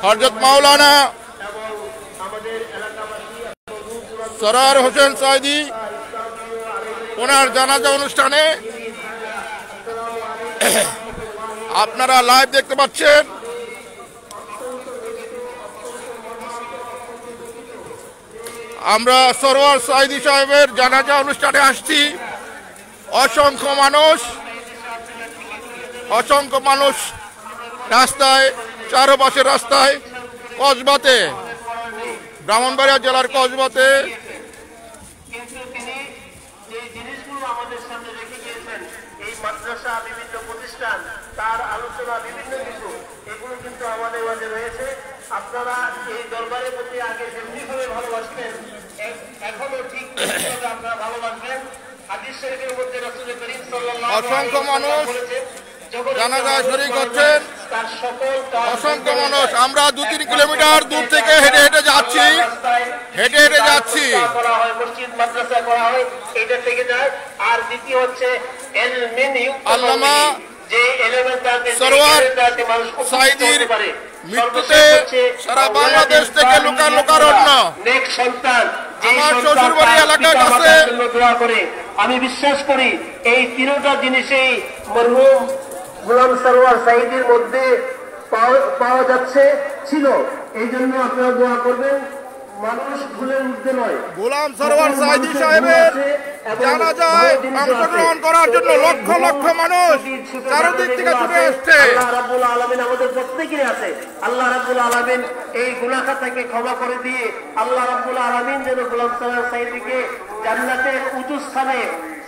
হযরত মাওলানা সরওয়ার হোসেন সাঈদী ওনার জানাজা অনুষ্ঠানে আপনারা লাইভ দেখতে পাচ্ছেন। আমরা সরওয়ার সাঈদী সাহেবের জানাজা অনুষ্ঠানে আসছি। অসংখ্য মানুষ রাস্তায়, চারপাশের রাস্তায়, কসবাতে, ব্রাহ্মণবাড়িয়া জেলার কসবাতে মাদ্রাসা, বিভিন্ন প্রতিষ্ঠান, তার আলোচনা, বিভিন্ন কিছু এগুলো কিন্তু আমাদের মাঝে রয়েছে। আপনারা এই দরবারের প্রতি আগে যেমনি ভাবে ভালোবাসতেন, এখনো ঠিক আপনারা ভালোবাসবেন। হাদিস শরীফের মধ্যে রাসূল করিম সাল্লাল্লাহু আলাইহি ওয়াসাল্লাম অসংখ্য মানুষ জানাজা শরীক হচ্ছেন। অসংখ্য মানুষ। আমরা 2-3 কিলোমিটার দূর থেকে হেঁটে হেঁটে যাচ্ছি। মসজিদ মাদ্রাসা করা হয়, এটা থেকে যায়। আর দ্বিতীয় হচ্ছে আল্লামা সরওয়ার সাঈদীর মৃত্যুতে সারা বাংলাদেশ থেকে লোকারণ্য। আমার শ্বশুরবাড়ি এলাকার কাছে আমি বিশ্বাস করি এই তিনটা জিনিসেই মরহুম গোলাম সরওয়ার সাঈদীর মধ্যে পাওয়া যাচ্ছে ছিল। এই জন্য আপনারা দোয়া করবেন। মানুষ ভুলের ঊর্ধ্বে নয়। গোলাম সরওয়ার সাঈদী সাহেবের জানাজায় অংশগ্রহণ করার জন্য লক্ষ লক্ষ মানুষ চারদিক থেকে ছুটে আসছে। আল্লাহ রাব্বুল আলামিন আমাদের প্রত্যেকেরই আছে। আল্লাহ রাব্বুল আলামিন এই গুনাহ খাতাকে ক্ষমা করে দিয়ে আল্লাহ রাব্বুল আলামিন যেন গোলাম সরওয়ার সাঈদীকে জান্নাতের উঁচু স্থানে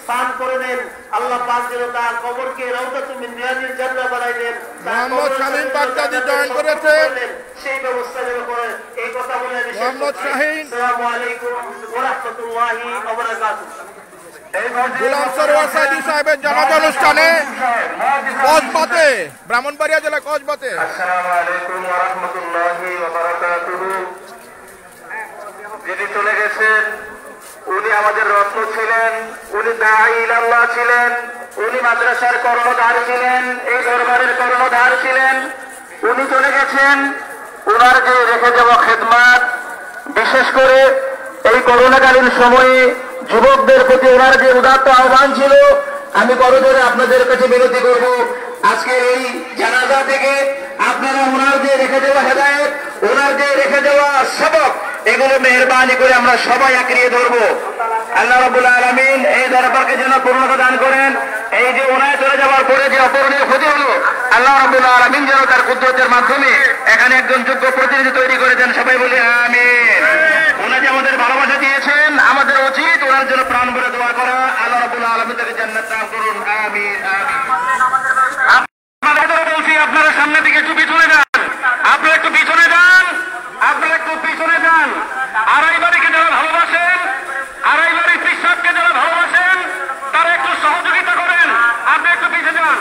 স্থান করে দেন। আল্লাহ পাক যেন তার কবরকে রাউদাতুম মিন রিয়াজিল জান্নাহ বানাই দেন। মোহাম্মদ শামীম বাগদাদি জয়েন করেছেন, সেই ব্যবস্থা যেন করেন। এই কথা বলে মোহাম্মদ শাহীন। আসসালামু আলাইকুম ওয়া রাহমাতুল্লাহি ওয়া বারাকাতুহু। গোলাম সরওয়ার সাঈদী সাহেবের জানাজা অনুষ্ঠানে কসবাতে, ব্রাহ্মণবাড়িয়া জেলা কসবাতে। আসসালামু আলাইকুম ওয়া রাহমাতুল্লাহি ওয়া বারাকাতুহু। যিনি চলে গেছেন উনি আমাদের রত্ন ছিলেন, উনি দাঈ ইলাল্লাহ ছিলেন, উনি মাদ্রাসার কর্ণধার ছিলেন, এই দরবারের কর্ণধার ছিলেন। উনি চলে গেছেন, ওনার যে রেখে যাওয়া খেদমাত, বিশেষ করে এই করোনাকালীন সময়ে যুবকদের প্রতি ওনার যে উদাত্ত আহ্বান ছিল, আমি করজোরে আপনাদের কাছে বিনতি করব, আজকের এই জানাজা থেকে আপনারা ওনার যে রেখে যাওয়া হেদায়েত, ওনার যে রেখে যাওয়া সবক, এগুলো মেহেরবানি করে আমরা সবাই আঁকড়িয়ে ধরবো। আল্লাহ রাব্বুল আলামিন এই দরবারকে যেন পূর্ণতা দান করেন। এই যে ওনায় চলে যাওয়ার পরে যে অপরণীয় ক্ষতি হলো, আল্লাহ রাব্বুল আলামিন যেন তার কুদরতের মাধ্যমে এখানে একজন যোগ্য প্রতিনিধি তৈরি করে দেন। সবাই বলি আমিন। ওনা যে আমাদের ভালোবাসা দিয়েছেন, আমাদের উচিত ওনার জন্য প্রাণ ভরে দোয়া করা। আল্লাহ রাব্বুল আলামিন তাকে জান্নাত দান করুন। আমিন আমিন। আপনাদের বলছি আপনারা সামনের দিকে একটু পিছনে যান, আপনারা একটু পিছনে যান, আপনারা একটু পিছনে যান। আড়াইবাড়িকে যারা ভালোবাসেন, আড়াইবাড়ি পিসাবকে যারা ভালোবাসেন, তারা একটু সহযোগিতা করেন। আপনি একটু পিছিয়ে যান।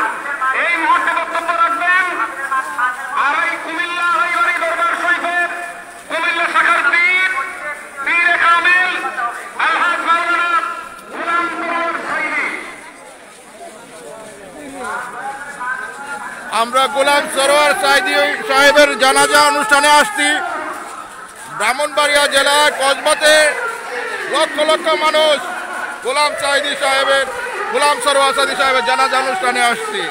এই মুহূর্তে বক্তব্য রাখবেন কুমিল্লা আড়াইবাড়ি দরবার শরীফের কুমিল্লা শাখার পীর কামিল আলহাজ মাওলানা গোলাম সরওয়ার সাঈদী। আমরা গোলাম সরওয়ার সাঈদী সাহেবের জানাজা অনুষ্ঠানে আসছি। ব্রাহ্মণবাড়িয়া জেলার কসবাতে লক্ষ লক্ষ মানুষ গোলাম সরওয়ার সাঈদী সাহেবের জানাজা অনুষ্ঠানে আসছি।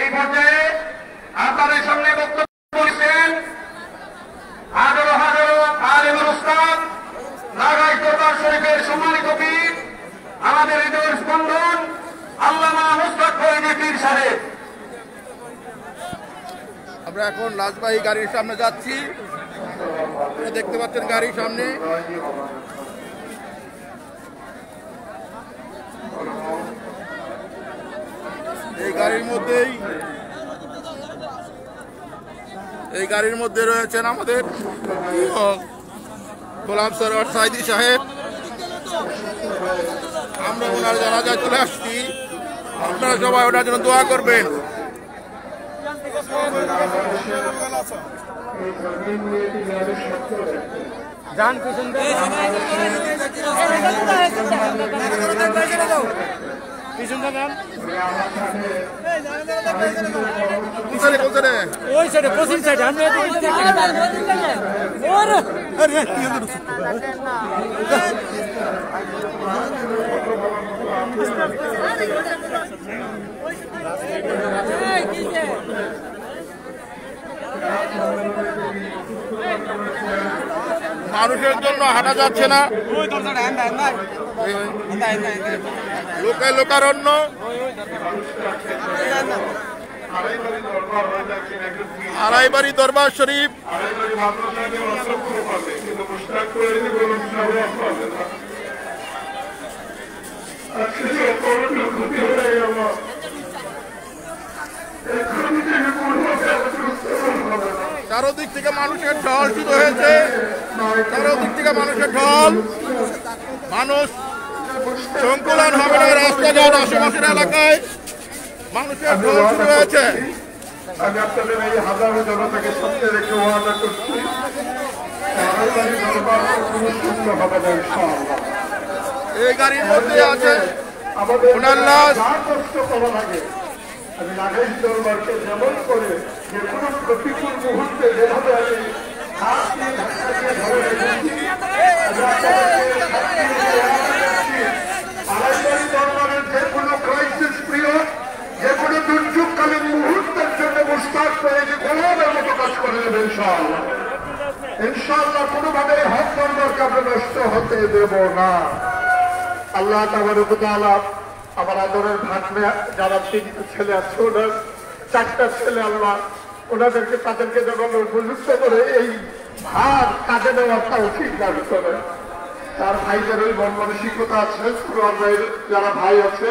এই পর্যায়ে আপনাদের সামনে বক্তব্য দিচ্ছেন হাজারো হাজারো আলেমুল উস্তাদ, নাগাইশ দরবার শরীফের সম্মানিত পীর, আমাদের হৃদয়ের স্পন্দন আল্লামা মুস্তাক ফরিদী পীর সাহেব। আমরা এখন লাজবাহী গাড়ির সামনে যাচ্ছি। দেখতে পাচ্ছেন গাড়ির সামনে এই গাড়ির মধ্যে রয়েছেন আমাদের গোলাম সরোয়ার সাইদি সাহেব। আমরা ওনার জানাজায় চলে আসছি, আপনারা সবাই ওনার জন্য দোয়া করবেন। মানুষের জন্য হাঁটা যাচ্ছে না, লোকে লোকারণ্য। আড়াইবাড়ি দরবার শরীফ চারোদিক থেকে মানুষের ঢল শুরু হয়েছে, চারোদিক থেকে মানুষের ঢল। মানুষ সংকুলন হবে না রাস্তাঘাট, আশেপাশের এলাকায় মানুষের ঢল শুরু হয়েছে। আমি আপনাদের এই হাজারো জনতাকে সামনে রেখে ওয়াদা করছি, এই গাড়ির মধ্যে আছে আমাদের ওনার লাশ। কষ্ট করা লাগে আমি নাগেশ দরবারকে যেমন করে যে কোনো প্রতিকূল মুহূর্তে যেভাবে আমি হাত দিয়ে ধাক্কা দিয়ে ধরে রেখেছি, আড়াইবাড়ি দরবারের যে কোনো ক্রাইসিস পিরিয়ড, যে কোনো দুর্যোগকালীন মুহূর্তের জন্য মুস্তাক করে যে গোলামের মতো কাজ করে নেবে ইনশাআল্লাহ। ইনশাআল্লাহ কোনোভাবে হক দরবারকে আমরা নষ্ট হতে দেব না। আল্লাহ তাবারক ওয়া তাআলা আমার আদরের ভাগ্নে যারা 3 ছেলে আছে, ওনার 4টা ছেলে, আল্লাহ ওনাদেরকে তাদেরকে যখন উপযুক্ত করে এই ভার কাজে নেওয়ার তৌফিক দান করে। তার ভাইদের ওই মন মানসিকতা আছে, যারা ভাই আছে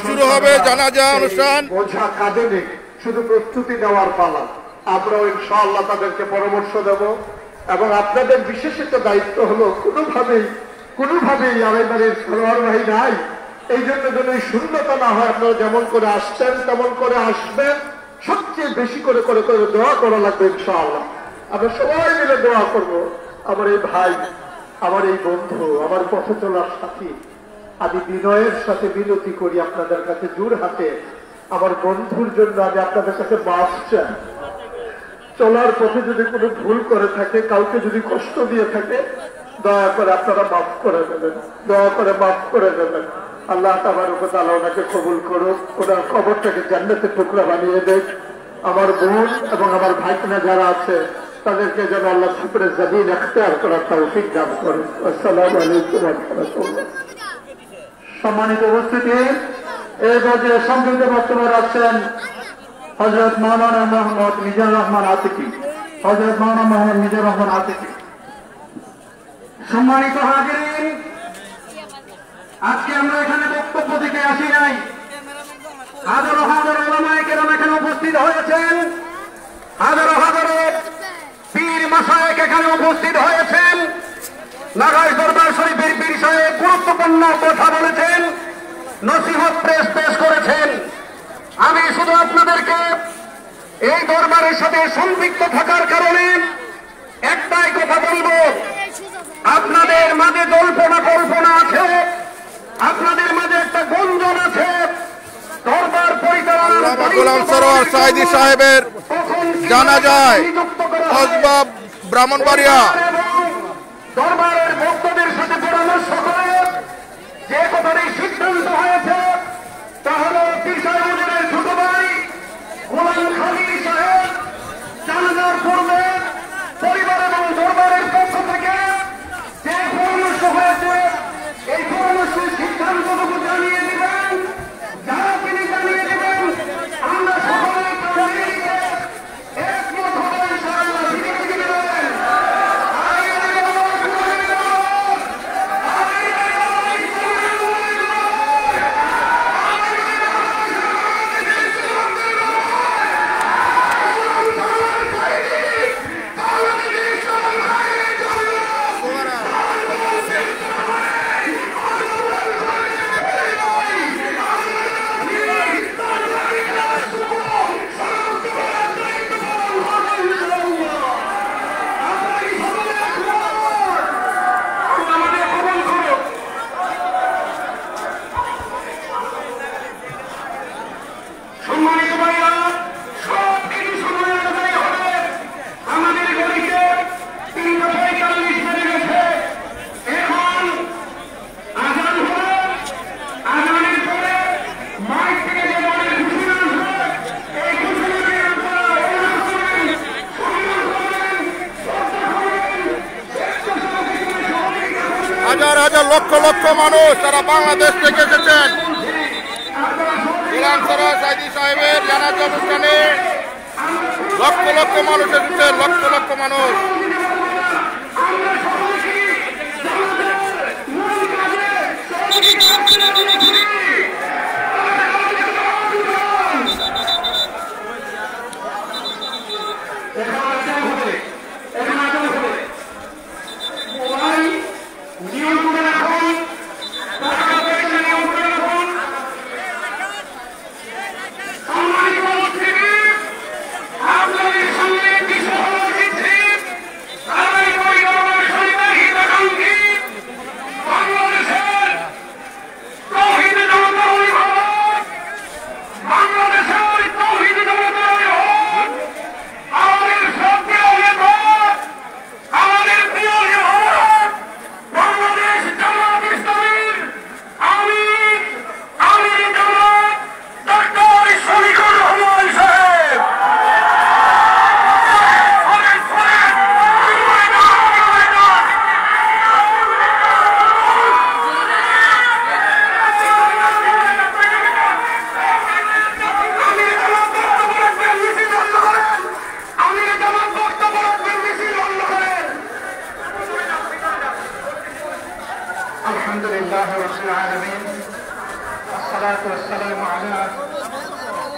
শুরু হবে জানাজা অনুষ্ঠান। বোঝা কাজে নেই, শুধু প্রস্তুতি নেওয়ার পালা। আমরাও ইনশাআল্লাহ তাদেরকে পরামর্শ দেব এবং আপনাদের বিশেষিত দায়িত্ব হলো কোনোভাবেই আড়াইবাড়ির সরোয়ার ভাই নাই, এই জন্য যেন এই শূন্যতা না হয়। আপনারা যেমন করে আসছেন তেমন করে আসবেন, সবচেয়ে বেশি করে করে করে দোয়া করা লাগবে ইনশাআল্লাহ। আমরা সবাই মিলে দোয়া করব। আমার এই ভাই, আমার এই বন্ধু, আমার পথে চলার সাথী, আমি বিনয়ের সাথে বিনতি করি আপনাদের কাছে জোর হাতে, আমার বন্ধুর জন্য আমি আপনাদের কাছে মাফ চাই। চলার পথে যদি কোনো ভুল করে থাকে, কাউকে যদি কষ্ট দিয়ে থাকে, দয়া করে আপনারা মাফ করে দেবেন, দয়া করে মাফ করে দেবেন। আল্লাহ তাবারক ওয়া তাআলা ওনাকে কবুল করুক, ওনার কবরটাকে জান্নাতের টুকরা বানিয়ে দেখ। আমার বোন এবং আমার ভাইকনা যারা আছে তাদেরকে যেন আল্লাহ সুপরে জমিন এখতিয়ার করার তৌফিক দান করেন। আসসালামু আলাইকুম ওয়া রাহমাতুল্লাহ। সম্মানিত উপস্থিতি, এই পর্যায়ে সংক্ষিপ্ত বক্তব্য রাখছেন হযরত মাওলানা মোহাম্মদ মিজানুর রহমান আতিকি। হযরত মাওলানা মোহাম্মদ মিজানুর রহমান আতিকি। সম্মানিত হাজিরিন, আজকে আমরা এখানে বক্তব্য দিতে আসি নাই। হাজারো হাজারো উলামায়ে কেরাম এখানে উপস্থিত হয়েছেন, হাজারো হাজারো পীর মাশায়েখ এখানে উপস্থিত হয়েছেন। নাগাইশ দরবার শরীফের পীর সাহেব গুরুত্বপূর্ণ কথা বলেছেন, নসিহত পেশ করেছেন। আমি শুধু আপনাদেরকে এই দরবারের সাথে সম্পৃক্ত থাকার কারণে একটাই কথা বলবো, আপনাদের মাঝে কল্পনা আছে, আপনাদের মাঝে একটা গুঞ্জন আছে। দরবার পরিচালনার গোলাম সরোয়ার সাইদি সাহেবের জানাজায় কসবা ব্রাহ্মণবাড়িয়া দরবারের ভক্তদের সাথে পরামর্শ করে যে কথাটি সিদ্ধান্ত হয়েছে তা হল পীর সাহেবের ছোট ভাই গোলাম খালিদ সাহেব জানাজার পূর্বে পরিবার এবং দরবারের পক্ষ থেকে যে পরামর্শ হয়েছে এই পরামর্শের সিদ্ধান্তটুকু জানিয়ে দিবেন, যারা তিনি জানিয়ে দিবেন আমরা সকলে একমত হবেন। ইনশাআল্লাহ লক্ষ লক্ষ মানুষ তারা বাংলাদেশ থেকে এসেছেন গোলাম সরোয়ার সাঈদী সাহেবের জানাজা অনুষ্ঠানে। লক্ষ লক্ষ মানুষ এসেছেন, লক্ষ লক্ষ মানুষ। আলহামদুলিল্লাহ রাব্বিল আলামিন, আসসালাতু ওয়াসসালামু আলা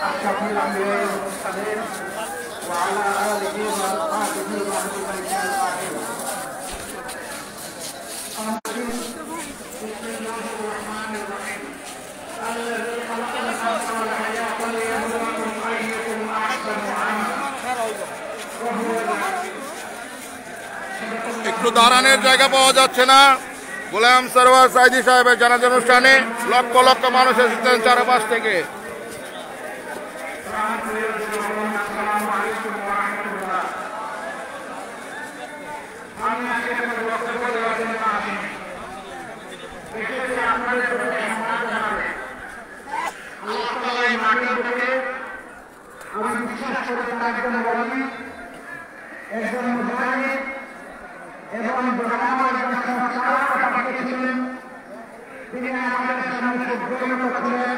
আশরাফিল আমবিয়া ওয়াল মুরসালিন ওয়া আলা আলিহি ওয়া আসহাবিহি ওয়া আহলি বাইতিহি আজমাইন। বিসমিল্লাহির রহমানির রহিম। আল্লাযী খালাকাল মাউতা ওয়াল হায়াতা লিয়াবলুয়াকুম আইয়ুকুম আহসানু আমালা। একটু দাঁড়ানোর জায়গা পাওয়া যাচ্ছে না। গোলাম সরোয়ার সাঈদী সাহেবের জানাজা অনুষ্ঠানে লক্ষ লক্ষ মানুষ এসেছেন চারপাশ থেকে। আমি বিশ্বাস করে একজন বলি, একজন মুজাহিদ এবং পাঠিয়েছিলেন। তিনি আমাদের সামনে সুদৃঢ় ছিলেন।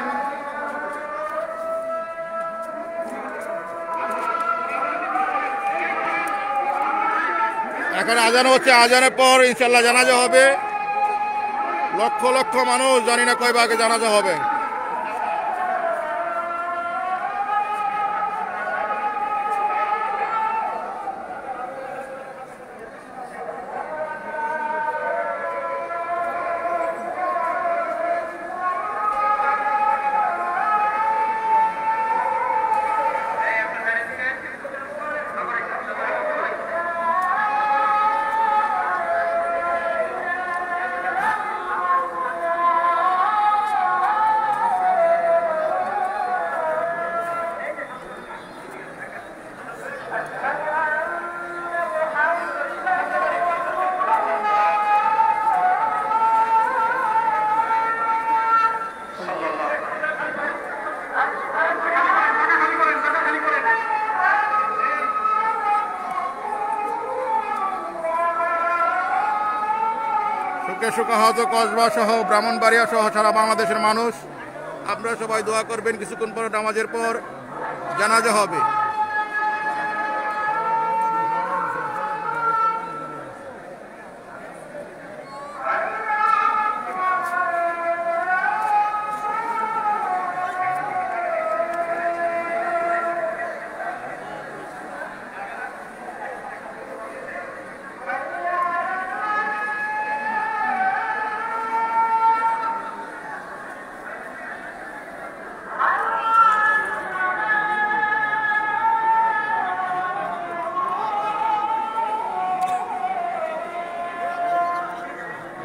এখন আজান হচ্ছে, আজানের পর ইনশাল্লাহ জানাজা হবে। লক্ষ লক্ষ মানুষ, জানি না কয় ভাগে জানাজা হবে। শোকাহত কসবা সহ ব্রাহ্মণবাড়িয়া সহ সারা বাংলাদেশের মানুষ, আপনারা সবাই দোয়া করবেন। কিছুক্ষণ পর নামাজের পর জানাজা হবে।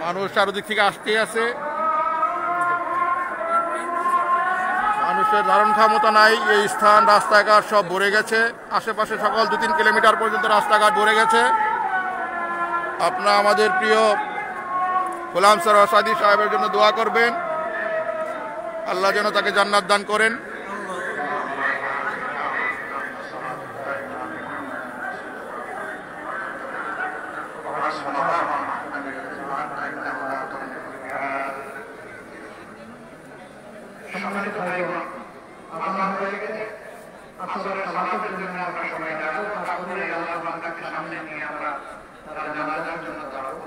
মানুষ চারদিক থেকে আসতেই আছে। মানুষের ধারণ ক্ষমতা নাই। এই স্থান, রাস্তাঘাট সব ভরে গেছে। আশেপাশে সকল 2-3 কিলোমিটার পর্যন্ত রাস্তাঘাট ভরে গেছে। আপনারা আমাদের প্রিয় গোলাম সরোয়ার সাঈদী সাহেবের জন্য দোয়া করবেন, আল্লাহ যেন তাকে জান্নাত দান করেন। সম্মানিত ভাইগণ, আল্লাহ হয়ে গেছে আসরের সালাতের জন্য আমরা সময় যাবো, তারপরে আল্লাহ বান্দাকে সামনে নিয়ে আমরা তারা জানাজার জন্য দাঁড়াবো।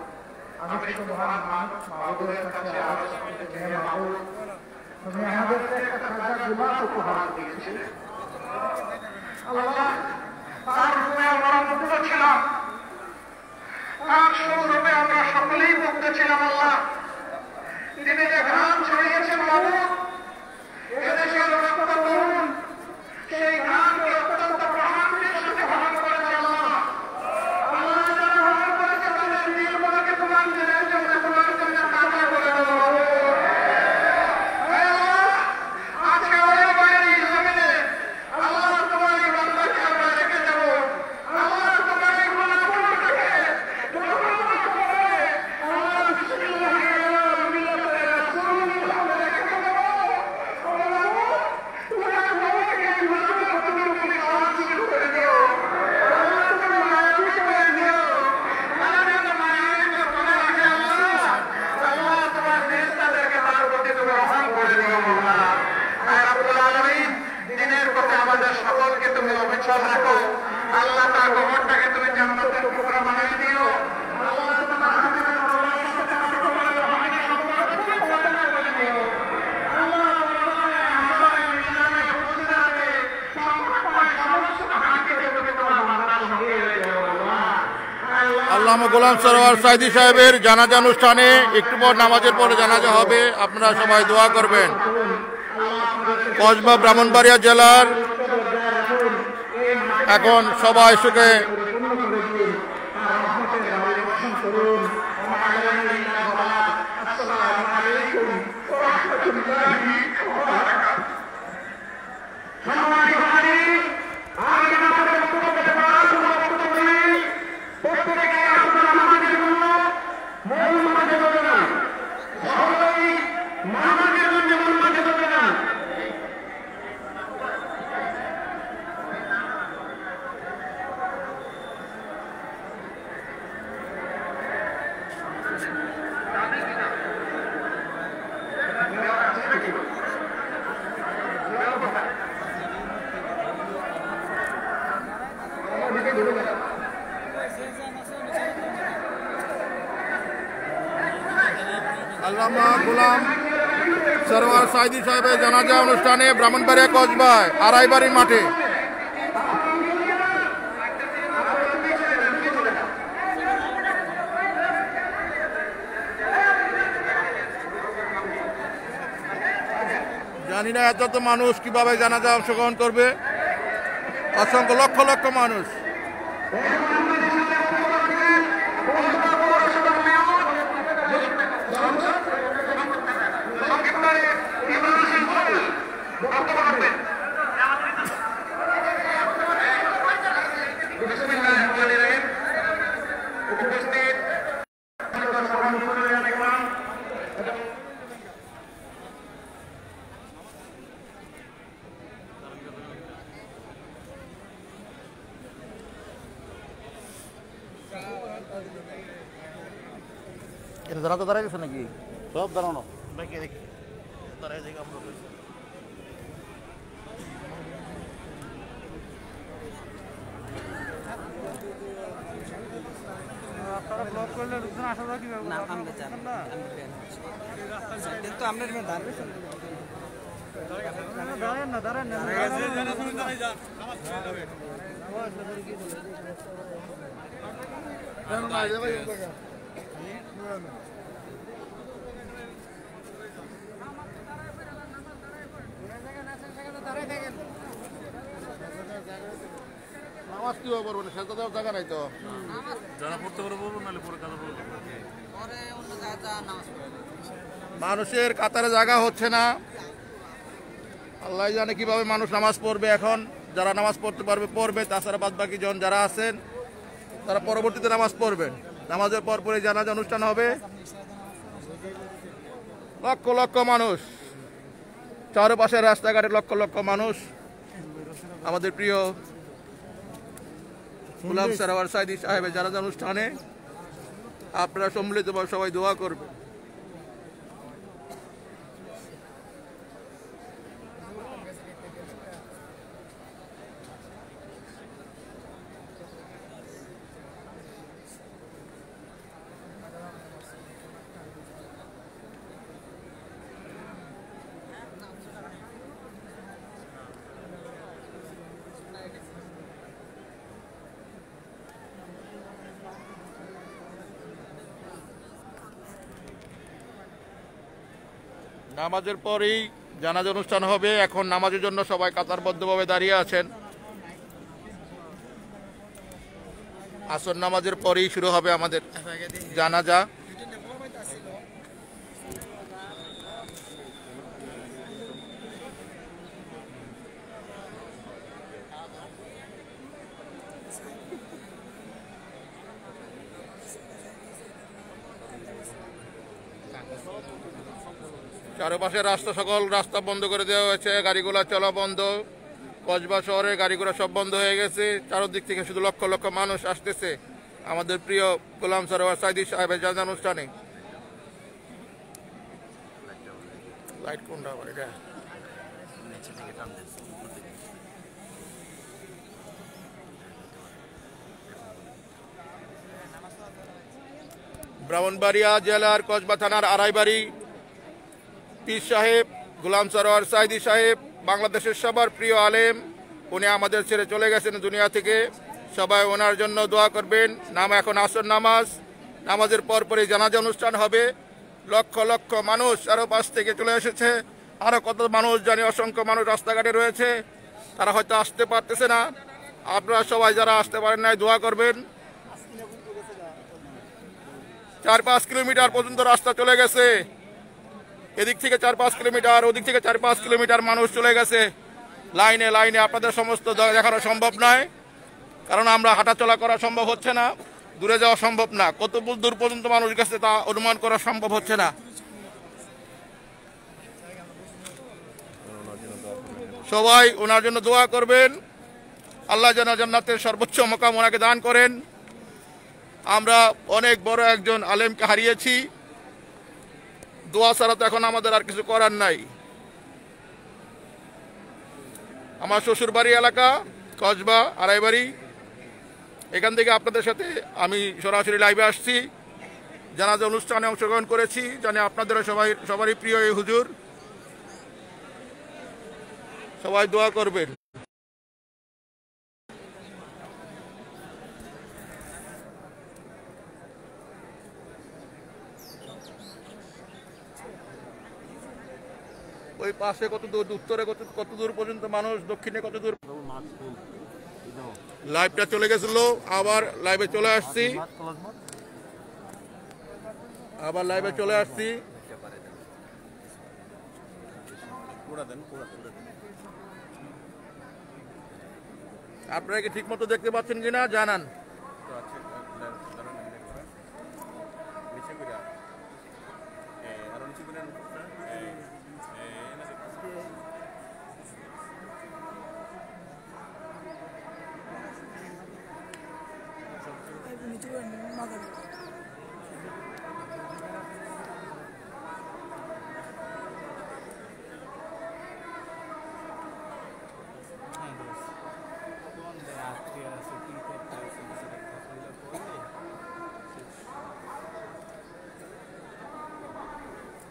আমি শুধু মহান মাহবুবের কাছে আরজ করতে চাই, মাহবুব তুমি আমাদেরকে একটা তাজা গুলাব উপহার দিয়েছিলে আল্লাহ, তার রূপে আমরা মুক্ত ছিলাম, তার স্বরূপে আমরা সকলেই মুক্ত ছিলাম। আল্লাহ তিনি যে ঘ্রাণ ছড়িয়েছেন মাহবুব, এদেশের রক্ত তরুণ সেই ঘ্রাণকে অত্যন্ত প্রশান্তির সাথে গ্রহণ করেছে। আল্লাহ আল্লাহ যারা গ্রহণ করেছে তাদের দিলগুলোকে তোমার দিনের জন্য তোমার জন্য তাজা করে দেবো। আজকে ওই বাইরে জমিনে আল্লাহ তোমার এই বান্দাকে আমরা রেখে দেবো। আল্লাহ তোমার এই গুনাহগুলোকে তোমার করে আল্লাহ বিসমিল্লাহ মিল্লাতে রাসূলুল্লাহ রেখে দেবো। সকলকে তুমি অবিচল রাখো আল্লাহ, তার কবরটাকে তুমি জান্নাতের টুকরা বানিয়ে দিও আল্লাহ, তোমার হাবিবের ভালোবাসার সাথে তার কবরের রহমতের সম্পর্ককে তুমি ওয়াদা করে দিও আল্লাহ। আল্লামা গোলাম সরোয়ার সাইদি সাহেবের জানাজা অনুষ্ঠানে একটু পর নামাজের পরে জানাজা হবে, আপনারা সবাই দোয়া করবেন। কসবা ব্রাহ্মণবাড়িয়া জেলার এখন সবাই সুখে আল্লামা গোলাম সরোয়ার সাইদি সাহেবের জানাজা অনুষ্ঠানে ব্রাহ্মণবাড়িয়া কসবায় আড়াইবাড়ির মাঠে। জানি না এত মানুষ কিভাবে জানাজা অংশগ্রহণ করবে, অসংখ্য লক্ষ লক্ষ মানুষ। জানাজা দাঁড়ায় গেছে নাকি? সব দাঁড়ানো বাকি দেখি দাঁড়ায় জায়গা আমরা আপনারা ব্লক করলে লোকজন আসা যাওয়া কিভাবে? না আমরা চান তো আমরা দাঁড়াবে দাঁড়ান না দাঁড়ান না নামাজ কি করবো না, সেটা দেওয়ার জায়গা নাই তো। যারা পড়তে পারবো নাহলে পরে কাজে পড়বো, মানুষের কাতারে জায়গা হচ্ছে না। আল্লাহ জানে কিভাবে মানুষ নামাজ পড়বে। এখন যারা নামাজ পড়তে পারবে পড়বে, তাছাড়া বাদ বাকি জন যারা আছেন তারা পরবর্তীতে নামাজ পড়বেন। নামাজের পর পরে জানাজা অনুষ্ঠান হবে। লক্ষ লক্ষ মানুষ, চারপাশের রাস্তাঘাটে লক্ষ লক্ষ মানুষ আমাদের প্রিয় গোলাম সরোয়ার সাইদি সাহেবের জানাজা অনুষ্ঠানে আপনারা সম্মিলিতভাবে সবাই দোয়া করবেন। নামাজের পরেই জানাজা অনুষ্ঠান হবে। এখন নামাজের জন্য সবাই কাতারবদ্ধভাবে দাঁড়িয়ে আছেন। আসর নামাজের পরেই শুরু হবে আমাদের জানাজা। চারপাশে সকল রাস্তা বন্ধ করে দেওয়া হয়েছে, গাড়িগুলো চলা বন্ধ। কসবা শহরে গাড়িগুলো সব বন্ধ হয়ে গেছে। চারদিক থেকে শুধু লক্ষ লক্ষ মানুষ আসতেছে আমাদের প্রিয় গোলাম সরোয়ার সাইদি সাহেবের জানাজা অনুষ্ঠানে। লাইট কোনটা আবার এটা? ব্রাহ্মণবাড়িয়া জেলার কসবা থানার আড়াইবাড়ি পীর সাহেব গোলাম সরোয়ার সাইদি সাহেব বাংলাদেশের সবার প্রিয় আলেম। উনি আমাদের ছেড়ে চলে গেছেন দুনিয়া থেকে। সবাই ওনার জন্য দোয়া করবেন। এখন আসর নামাজের পরপরই জানাজা অনুষ্ঠান হবে। লক্ষ লক্ষ মানুষ আরো পাশ থেকে চলে এসেছে। আরো কত মানুষ জানি, অসংখ্য মানুষ রাস্তাঘাটে রয়েছে, তারা হয়তো আসতে পারতেছে না। আপনারা সবাই যারা আসতে পারেন নাই দোয়া করবেন। 4-5 কিলোমিটার পর্যন্ত রাস্তা চলে গেছে। এদিক থেকে 4-5 কিলোমিটার, ওদিক থেকে 4-5 কিলোমিটার মানুষ চলে গেছে লাইনে লাইনে। আপনাদের সমস্ত দেখানো সম্ভব নয়, কারণ আমরা হাঁটাচলা করা সম্ভব হচ্ছে না, দূরে যাওয়া সম্ভব না। কত দূর পর্যন্ত মানুষ গেছে তা অনুমান করা সম্ভব হচ্ছে না। সবাই ওনার জন্য দোয়া করবেন। আল্লাহ যেন জান্নাতের সর্বোচ্চ মোকাম ওনাকে দান করেন। আমরা অনেক বড় একজন আলেমকে হারিয়েছি। দোয়া ছাড়া তো এখন আমাদের আর কিছু করার নাই। আমার শ্বশুরবাড়ি এলাকা কসবা আড়াইবাড়ি, এখান থেকে আপনাদের সাথে আমি সরাসরি লাইভে আসছি। জানাজা অনুষ্ঠানে অংশগ্রহণ করেছি। জানি আপনাদের সবারই প্রিয় এই হুজুর। সবাই দোয়া করবেন। ওই পাশে কত দূর, উত্তরে কত দূর পর্যন্ত মানুষ, দক্ষিণে কত দূর। লাইভটা চলে গেছিল, আবার লাইভে চলে আসছি। আপনারা কি ঠিক মতো দেখতে পাচ্ছেন কিনা জানান।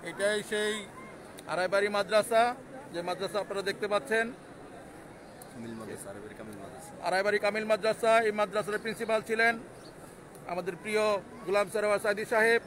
এটাই সেই আড়াইবাড়ি মাদ্রাসা, যে মাদ্রাসা আপনারা দেখতে পাচ্ছেন, আড়াইবাড়ি কামিল মাদ্রাসা। এই মাদ্রাসার প্রিন্সিপাল ছিলেন আমাদের প্রিয় গোলাম সরোয়ার সাইদি সাহেব।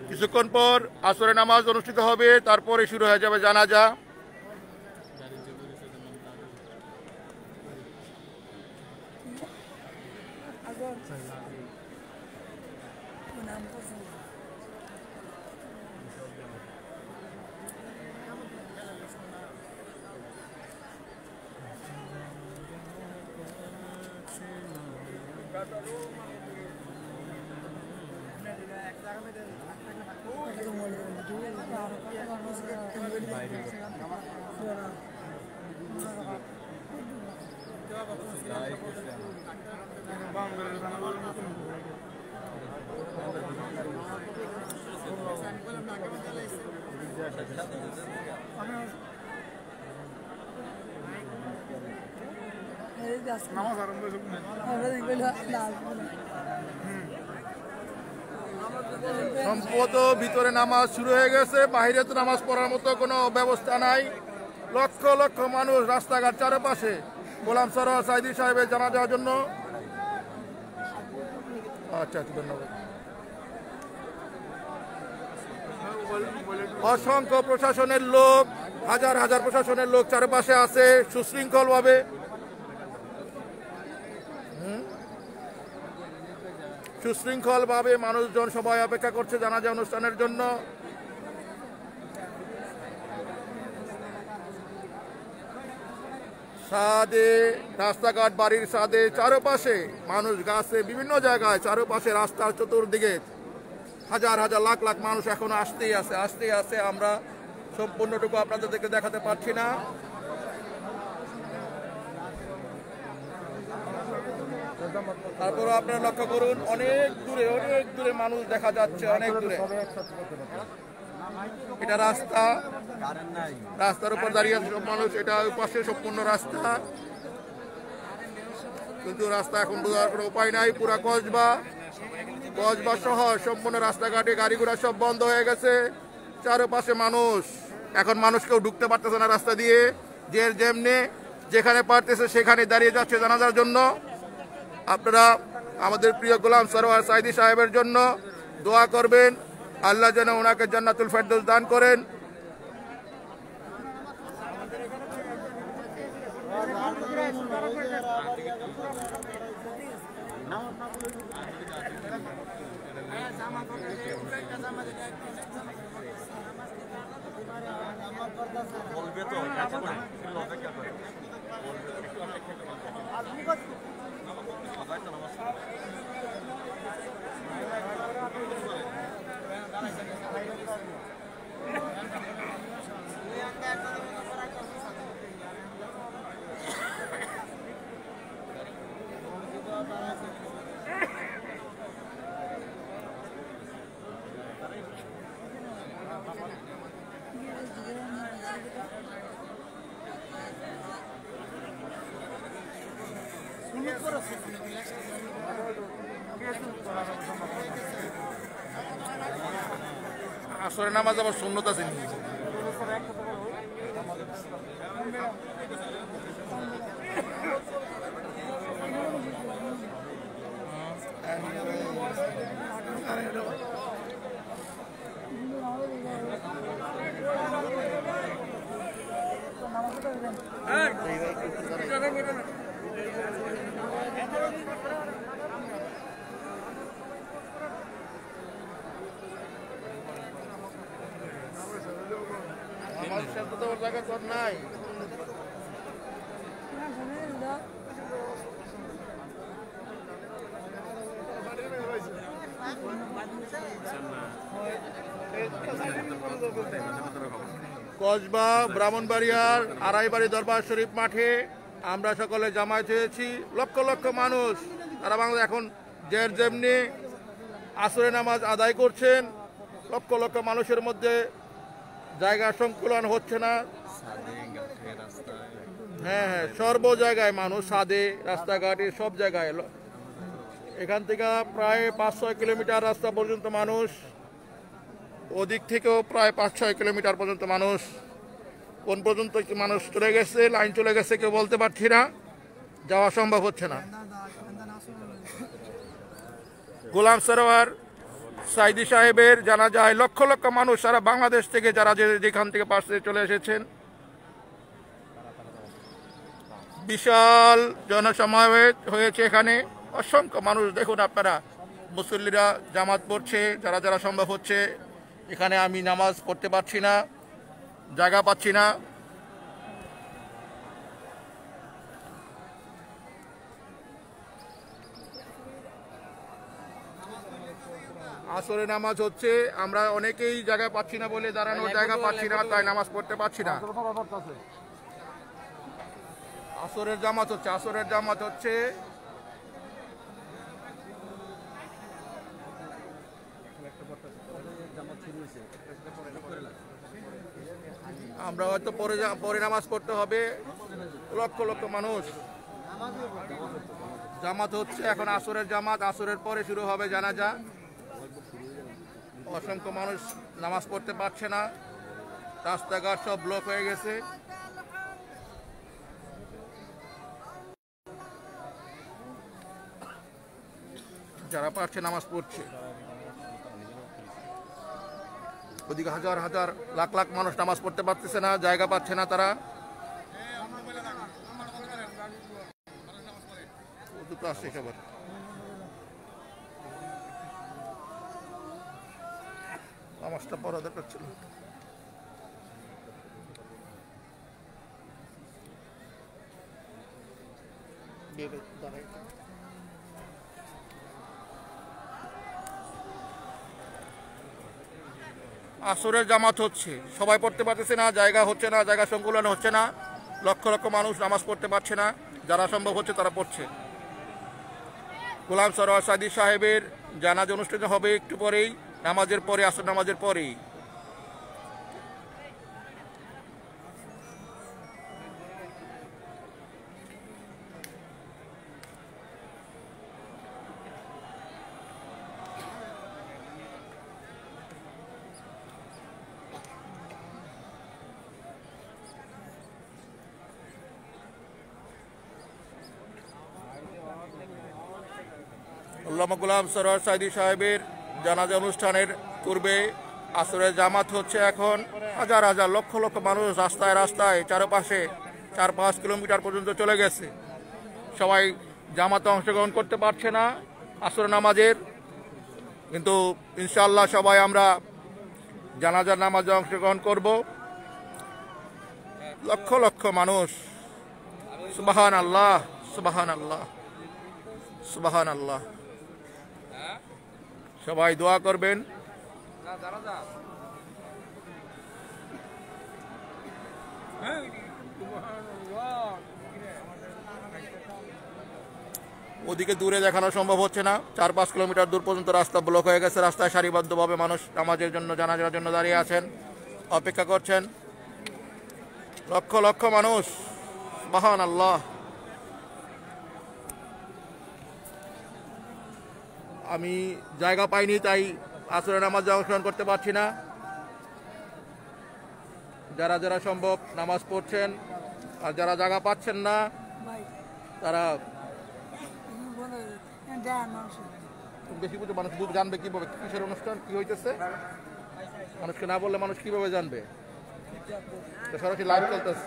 কিছুক্ষণ পর আসরের নামাজ অনুষ্ঠিত হবে, তারপরে শুরু হয়ে যাবে জানাজা। সম্ভবত ভিতরে নামাজ শুরু হয়ে গেছে, বাইরে তো নামাজ পড়ার মতো কোনো ব্যবস্থা নাই। লক্ষ লক্ষ মানুষ রাস্তাঘাট চারপাশে গোলাম সরোয়ার সাইদী সাহেবের জানাজার জন্য। আচ্ছা, ধন্যবাদ। অসংখ্য প্রশাসনের লোক, হাজার হাজার প্রশাসনের লোক চারপাশে আছে সুশৃঙ্খলভাবে। সুশৃঙ্খলভাবে মানুষজন সবাই অপেক্ষা করছে জানাজা অনুষ্ঠানের জন্য। ছাদে, রাস্তাঘাট, বাড়ির ছাদে, চারপাশে মানুষ, গাছে, বিভিন্ন জায়গায় চারপাশে, রাস্তার চতুর্দিকে হাজার হাজার লাখ লাখ মানুষ এখন আসতেই আছে। আমরা সম্পূর্ণটুকু আপনাদেরকে দেখাতে পারছি না। তারপরে আপনারা লক্ষ্য করুন, অনেক দূরে মানুষ দেখা যাচ্ছে, অনেক দূরে। এটা রাস্তার উপর দাঁড়িয়ে আছে সব মানুষ। এটা পাশে সম্পূর্ণ রাস্তা, কিন্তু রাস্তা এখন বোঝার কোনো উপায় নাই। পুরা কসবা সহ সম্পূর্ণ রাস্তাঘাটে গাড়ি ঘোড়া সব বন্ধ হয়ে গেছে। চারপাশে মানুষ, এখন মানুষ কেউ ঢুকতে পারতেছে না রাস্তা দিয়ে। যে যেমনি যেখানে পারতেছে সেখানে দাঁড়িয়ে যাচ্ছে জানাজার জন্য। আপনারা আমাদের প্রিয় গোলাম সরোয়ার সাইদী সাহেবের জন্য দোয়া করবেন, আল্লাহ যেন ওনাকে জান্নাতুল ফেরদৌস দান করেন। আসরের নামাজ আবার সুন্নত আছে। আমার সাথে তো ওর জায়গা তোর নাই। কসবা ব্রাহ্মণবাড়িয়ার আড়াইবাড়ি দরবার শরীফ মাঠে আমরা সকলে জামায়াত হয়েছি। লক্ষ লক্ষ মানুষ, তারা বাংলা এখন যেমনি আসরের নামাজ আদায় করছেন। লক্ষ লক্ষ মানুষের মধ্যে জায়গা সংকুলন হচ্ছে না। হ্যাঁ, সর্ব জায়গায় মানুষ, ছাদে, রাস্তাঘাটে, সব জায়গায়। এখান থেকে প্রায় 5-6 কিলোমিটার রাস্তা পর্যন্ত মানুষ, ওদিক থেকেও প্রায় 5-6 কিলোমিটার পর্যন্ত মানুষ। কোন পর্যন্ত মানুষ চলে গেছে, লাইন চলে গেছে কেউ বলতে পারছি না, যাওয়া সম্ভব হচ্ছে না। গোলাম সরোয়ার সাইদী সাহেবের জানাজায় লক্ষ লক্ষ মানুষ সারা বাংলাদেশ থেকে, যারা যেখান থেকে পাশে চলে এসেছেন। বিশাল জনসমাবেশ হয়েছে এখানে, অসংখ্য মানুষ। দেখুন আপনারা, মুসল্লিরা জামাত পড়ছে, যারা সম্ভব হচ্ছে। এখানে আমি নামাজ পড়তে পারছি না, জায়গা পাচ্ছি না। আসরে নামাজ হচ্ছে, আমরা অনেকেই জায়গা পাচ্ছি না বলে দাঁড়ানোর জায়গা পাচ্ছি না, তাই নামাজ পড়তে পারছি না। আসরের জামাত হচ্ছে, আসরের জামাত হচ্ছে। আমরা হয়তো পরে নামাজ পড়তে হবে। লক্ষ লক্ষ মানুষ জামাত হচ্ছে এখন, আসরের জামাত, আসরের পরে শুরু হবে জানাজা। অসংখ্য মানুষ নামাজ পড়তে পারছে না, রাস্তাঘাট সব ব্লক হয়ে গেছে। যারা পারছে নামাজ পড়ছে, ওদিকে হাজার হাজার লাখ লাখ মানুষ নামাজ পড়তে পারতেছে না, জায়গা পাচ্ছে না তারা। দুটো আসছে সবার। নামাজটা পড়া দরকার ছিল। আসরের জামাত হচ্ছে, সবাই পড়তে পারতেছে না, জায়গা হচ্ছে না, জায়গা সংকুলন হচ্ছে না, লক্ষ লক্ষ মানুষ নামাজ পড়তে পারছে না। যারা সম্ভব হচ্ছে তারা পড়ছে। গোলাম সরোয়ার সাইদি সাহেবের জানাজা অনুষ্ঠিত হবে একটু পরেই, নামাজের পরে, আসর নামাজের পরেই। আল্লামা গোলাম সরোয়ার সাইদি সাহেবের জানাজা অনুষ্ঠানের পূর্বে আসরের জামাত হচ্ছে এখন। হাজার হাজার লক্ষ লক্ষ মানুষ রাস্তায় রাস্তায় চারপাশে 4-5 কিলোমিটার পর্যন্ত চলে গেছে। সবাই জামাতে অংশগ্রহণ করতে পারছে না আসর নামাজের, কিন্তু ইনশাআল্লাহ সবাই আমরা জানাজার নামাজে অংশগ্রহণ করব। লক্ষ লক্ষ মানুষ, সুবহান আল্লাহ, সুবহান আল্লাহ, সুবহান আল্লাহ। সবাই দোয়া করবেন। ওদিকে দূরে দেখানো সম্ভব হচ্ছে না, 4-5 কিলোমিটার দূর পর্যন্ত রাস্তা ব্লক হয়ে গেছে। রাস্তায় সারিবদ্ধভাবে মানুষ নামাজের জন্য, জানাজার জন্য দাঁড়িয়ে আছেন, অপেক্ষা করছেন। লক্ষ লক্ষ মানুষ, সুবহান আল্লাহ। আমি জায়গা পাইনি, তাই আসরের নামাজে অংশগ্রহণ করতে পারছি না। যারা যারা সম্ভব নামাজ পড়ছেন, আর যারা জায়গা পাচ্ছেন না তারা বেশি বুঝে মানুষ জানবে কিভাবে, কিসের অনুষ্ঠান, কি হইতেছে। মানুষকে না বললে মানুষ কিভাবে জানবে? সরাসরি লাইভ চলতেছে।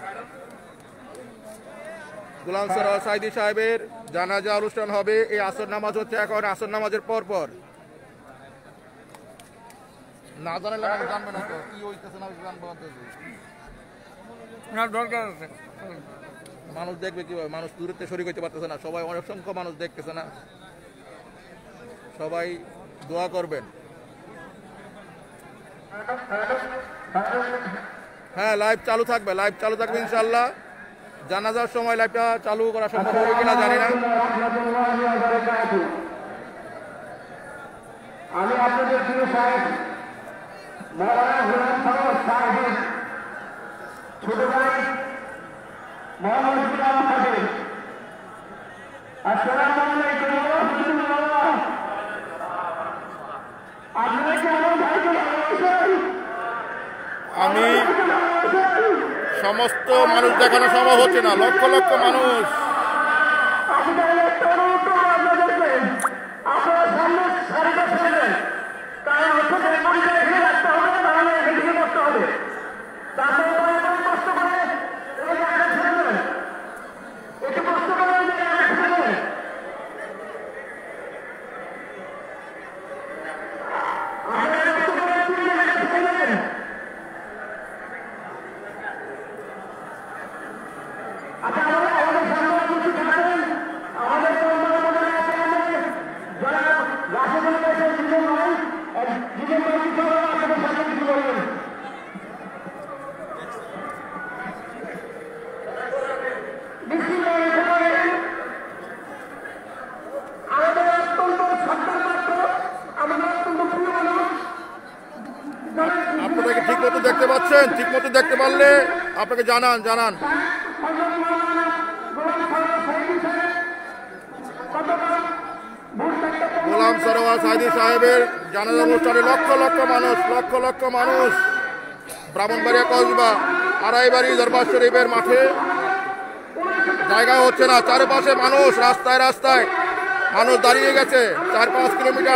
গোলাম সরোয়ার সাইদি সাহেবের জানাজা অনুষ্ঠান হবে, এই আসর নামাজ হচ্ছে এখন, আসর নামাজের পর পর। না জানালে মানুষ জানবে না তো কি হইতেছে, না জানবো দরকার আছে। মানুষ দেখবে কিভাবে? মানুষ দূরত্বে শরীক হইতে পারতেছে না, সবাই অসংখ্য মানুষ দেখতেছে না। সবাই দোয়া করবেন। হ্যাঁ, লাইভ চালু থাকবে, লাইভ চালু থাকবে ইনশাআল্লাহ। জানাজার সময় লাইভটা চালু করা সম্ভব হবে কিনা জানি না। আমি আপনাদের প্রিয় সাহেব মৌলানা গোলাম সরোয়ার সাহেবের ছোট ভাই মোহাম্মদ গুলাম সাহেব, আসসালামু আলাইকুম ওয়া রাহমাতুল্লাহ। আপনারা কি আমার ভাইকে ভালোবাসেন? আমি সমস্ত মানুষ দেখানো সম্ভব হচ্ছে না, লক্ষ লক্ষ মানুষ। আপনারা সামনে সারিটা ফেলবেন, কারণ হচ্ছে পরিচয় এখানে রাখতে হবে, তাহলে এখান থেকে করতে হবে। তাতে কষ্ট করে এই জায়গাটা ফেলবেন, একটু কষ্ট করে এই জায়গাটা ফেলবেন। আপনারা কষ্ট করে এই জায়গাটা ফেলবেন। আচ্ছা, আমাদের সামনে কিছু থাকবেন, আমাদের মতো দেখতে পাচ্ছেন? ঠিক মতো দেখতে পারলে আপনাকে জানান। গোলাম সরোয়ার সাইদি সাহেবের জানাজা অনুষ্ঠানে লক্ষ লক্ষ মানুষ ব্রাহ্মণবাড়িয়া কসবা আড়াইবাড়ি দরবার শরীফের মাঠে জায়গা হচ্ছে না। চারপাশে মানুষ, রাস্তায় মানুষ দাঁড়িয়ে গেছে 4-5 কিলোমিটার।